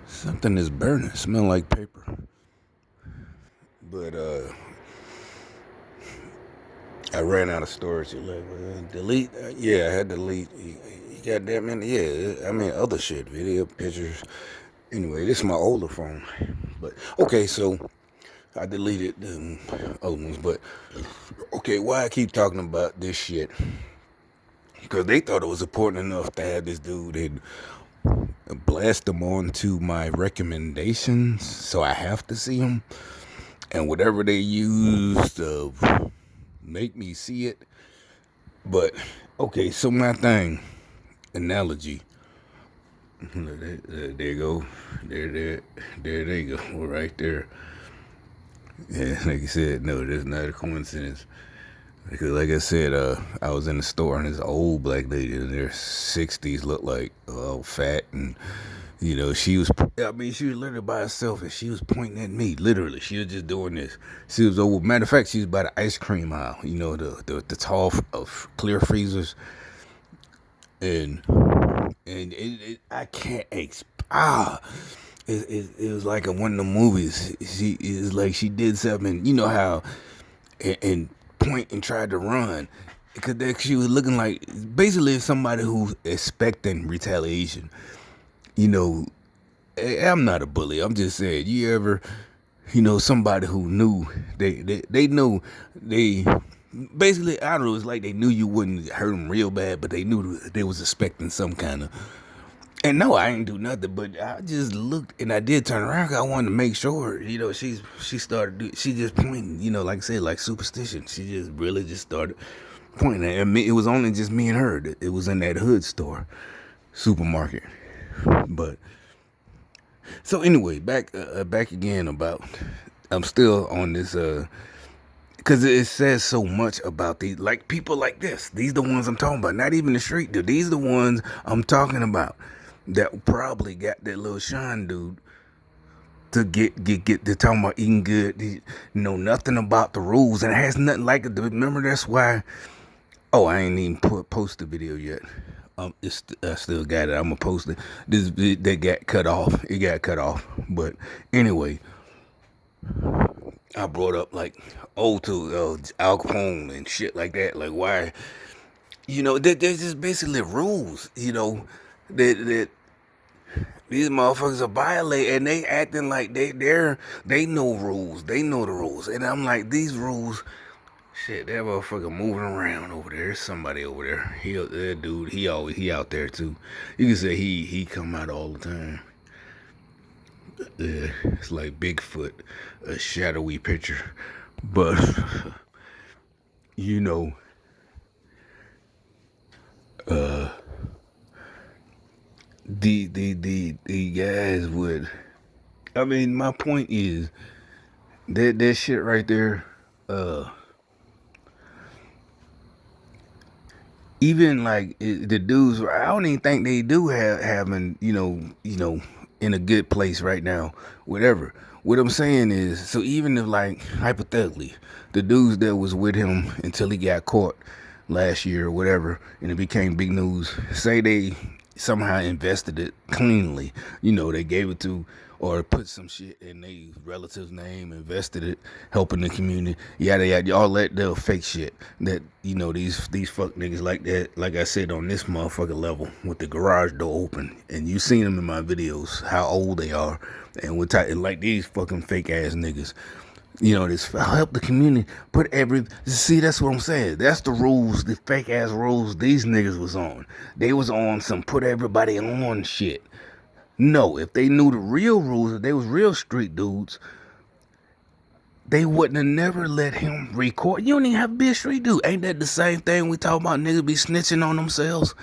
Something is burning. Smell like paper. But I ran out of storage. You're like, delete? Yeah, I had to delete. Goddamn it. Yeah, I mean, other shit, video, pictures. Anyway, this is my older phone. But, okay, so I deleted the old ones. But, okay, why I keep talking about this shit? Because they thought it was important enough to have this dude and blast them on to my recommendations. So I have to see him. And whatever they use to make me see it. But okay, so my thing, analogy. There you go. There they go. Right there. Yeah, like I said, no, there's not a coincidence. Because like I said, I was in the store and this old black lady in their 60s looked like fat and she was, I mean, she was literally by herself and she was pointing at me. Literally, she was just doing this. She was over. Matter of fact, she was by the ice cream aisle. The tall of clear freezers, and I can't it was like in one of the movies. She is like she did something. You know how and point and tried to run because she was looking like basically somebody who's expecting retaliation. You know, I'm not a bully. I'm just saying. You ever, somebody who knew they knew they basically, I don't know. It's like they knew you wouldn't hurt them real bad, but they knew they was expecting some kind of. And no, I ain't do nothing, but I just looked and I did turn around 'cause I wanted to make sure. She started. She just pointing. Like I said, like superstition. She just really just started pointing at me. It was only just me and her. It was in that hood store, supermarket, but. So anyway, back again about. I'm still on this because it says so much about these like people like this. These the ones I'm talking about. Not even the street dude. These the ones I'm talking about that probably got that little Sean dude to get to talking about eating good. He know nothing about the rules and it has nothing like it. Remember that's why. Oh, I ain't even post the video yet. I still got it. I'm gonna post it. This that got cut off. It got cut off. But anyway, I brought up like to Al Capone and shit like that. Like why? There's just basically rules. That these motherfuckers are violating and they acting like they know rules. They know the rules. And I'm like these rules. Shit, that motherfucker moving around over there. There's somebody over there. That dude. He out there too. You can say he come out all the time. It's like Bigfoot, a shadowy picture. But you know, the guys would. I mean, my point is that shit right there. Even like the dudes, I don't even think they do having in a good place right now. Whatever. What I'm saying is, so even if like hypothetically, the dudes that was with him until he got caught last year or whatever, and it became big news. Say they somehow invested it cleanly. They gave it to or put some shit in their relative's name, invested it, helping the community, yada yada, all that the fake shit that these fuck niggas like that. Like I said on this motherfucker level with the garage door open, and you seen them in my videos how old they are, and what type like these fucking fake ass niggas. This help the community. See, that's what I'm saying. That's the rules, the fake ass rules these niggas was on. They was on some put everybody on shit. No, if they knew the real rules, if they was real street dudes, they wouldn't have never let him record. You don't even have to be a street dude. Ain't that the same thing we talk about niggas be snitching on themselves?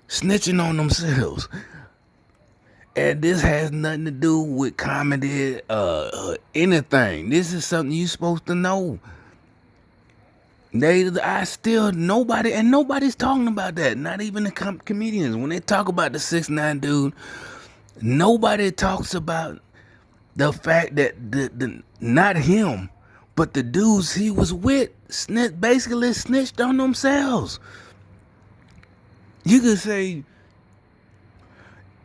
Snitching on themselves. And this has nothing to do with comedy, anything. This is something you supposed to know. Nobody's talking about that. Not even the comedians. When they talk about the 6ix9ine dude, nobody talks about the fact that not him, but the dudes he was with basically snitched on themselves. You could say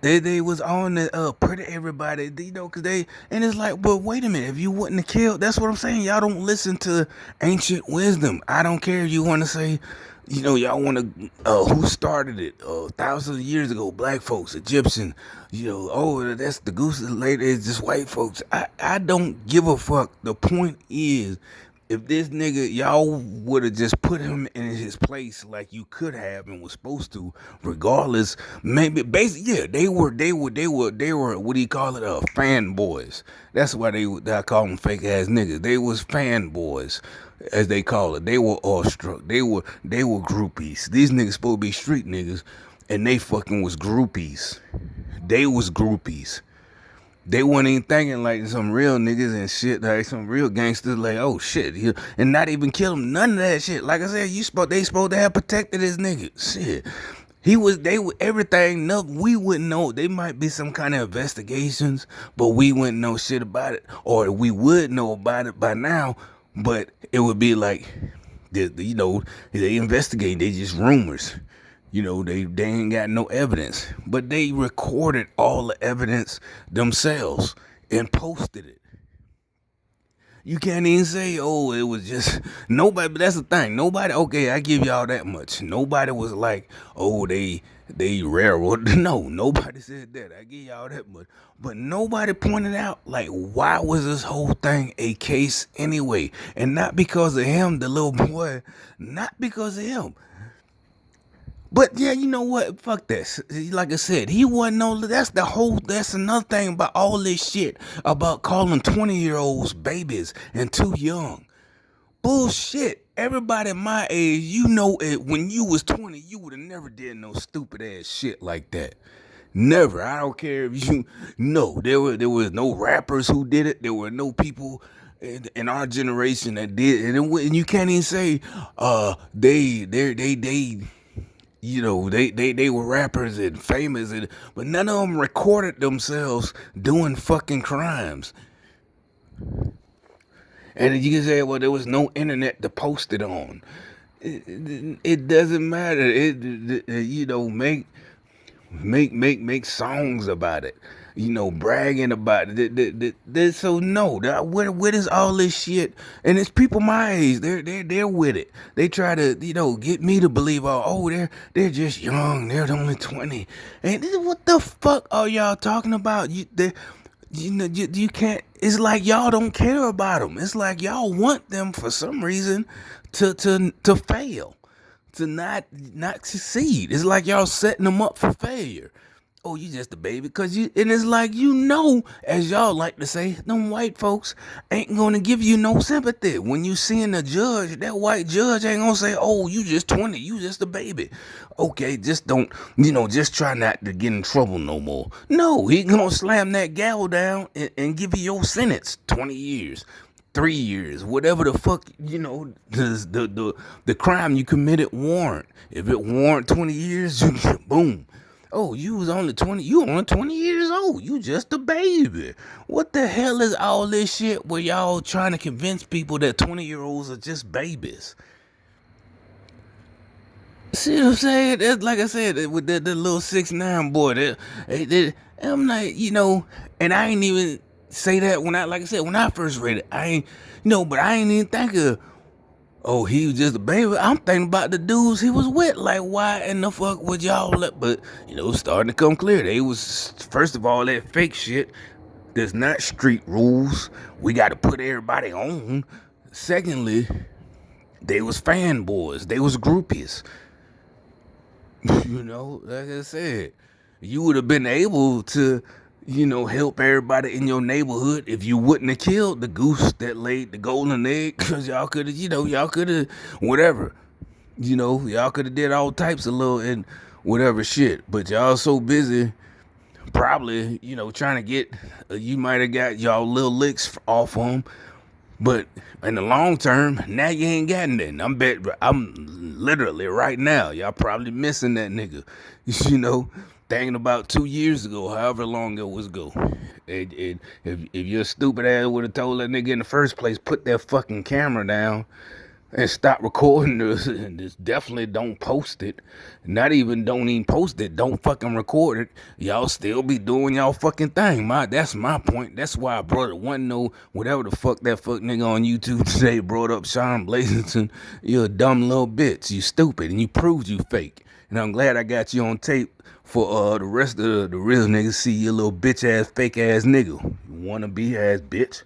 They was on the pretty everybody, you know, cause they and it's like, but wait a minute, if you wouldn't have killed, that's what I'm saying. Y'all don't listen to ancient wisdom. I don't care if you want to say, you know, y'all want to who started it thousands of years ago, black folks, Egyptian, you know, oh that's the goose later is just white folks. I don't give a fuck. The point is, if this nigga, y'all would have just put him in his place like you could have and was supposed to, regardless. Maybe basically, yeah, they were. What do you call it? Fanboys. That's why I call them fake ass niggas. They was fanboys, as they call it. They were awestruck. They were groupies. These niggas supposed to be street niggas, and they fucking was groupies. They was groupies. They weren't even thinking like some real niggas and shit, like some real gangsters, like, oh shit, and not even kill him, none of that shit. Like I said, they supposed to have protected this nigga. Shit. They were everything. No, we wouldn't know. They might be some kind of investigations, but we wouldn't know shit about it, or we would know about it by now. But it would be like, you know, they investigate. They just rumors. You know, they ain't got no evidence, but they recorded all the evidence themselves and posted it. You can't even say, oh, it was just nobody. But that's the thing. Nobody. Okay, I give y'all that much. Nobody was like, oh, they railroad. No, nobody said that. I give y'all that much. But nobody pointed out, like, why was this whole thing a case anyway? And not because of him, the little boy. Not because of him. But yeah, you know what? Fuck this. Like I said, he wasn't no. That's another thing about all this shit about calling 20-year-olds babies and too young. Bullshit. Everybody my age, you know it. When you was 20, you would have never did no stupid ass shit like that. Never. I don't care if you. No, there was no rappers who did it. There were no people in our generation that did, and you can't even say they you know, they were rappers and famous, but none of them recorded themselves doing fucking crimes. And you can say, well, there was no internet to post it on. It doesn't matter. You know, make songs about it. You know, bragging about it. So no, where is all this shit? And it's people my age. They're with it. They try to, you know, get me to believe, they're just young. They're only 20. And what the fuck are y'all talking about? You can't. It's like y'all don't care about them. It's like y'all want them for some reason to fail, to not succeed. It's like y'all setting them up for failure. Oh, you just a baby, and it's like, you know, as y'all like to say, them white folks ain't gonna give you no sympathy. When you seeing a judge, that white judge ain't gonna say, oh, you just 20, you just a baby. Okay, just don't, you know, just try not to get in trouble no more. No, he gonna slam that gavel down and give you your sentence, 20 years. 3 years, whatever the fuck, you know, the crime you committed warrant. If it warrant 20 years, boom. Oh, you was only 20. You only 20 years old. You just a baby. What the hell is all this shit where y'all trying to convince people that 20-year-olds are just babies? See what I'm saying? That's, like I said, with the little 6'9" boy, I'm like, you know, and I ain't even say that like I said, when I first read it, but I ain't even think of, oh, he was just a baby. I'm thinking about the dudes he was with. Like, why in the fuck would y'all let? But, you know, it's starting to come clear. They was, first of all, that fake shit. There's not street rules. We got to put everybody on. Secondly, they was fanboys. They was groupies. You know, like I said, you would have been able to, you know, help everybody in your neighborhood if you wouldn't have killed the goose that laid the golden egg, because y'all could have, whatever. You know, y'all could have did all types of little and whatever shit. But y'all so busy, probably, you know, trying to get, you might have got y'all little licks off on. But in the long term, now you ain't got nothing. I'm literally right now, y'all probably missing that nigga. You know, thinking about 2 years ago, however long it was ago. And if your stupid ass would have told that nigga in the first place, put that fucking camera down, and stop recording this, and just definitely don't post it. Don't even post it. Don't fucking record it. Y'all still be doing y'all fucking thing. That's my point. That's why I brought it. One no whatever the fuck that fuck nigga on YouTube today brought up Sean Blazington. You're a dumb little bitch. You stupid, and you proved you fake. And I'm glad I got you on tape for the rest of the real niggas see your little bitch ass fake ass nigga. You wanna be ass bitch.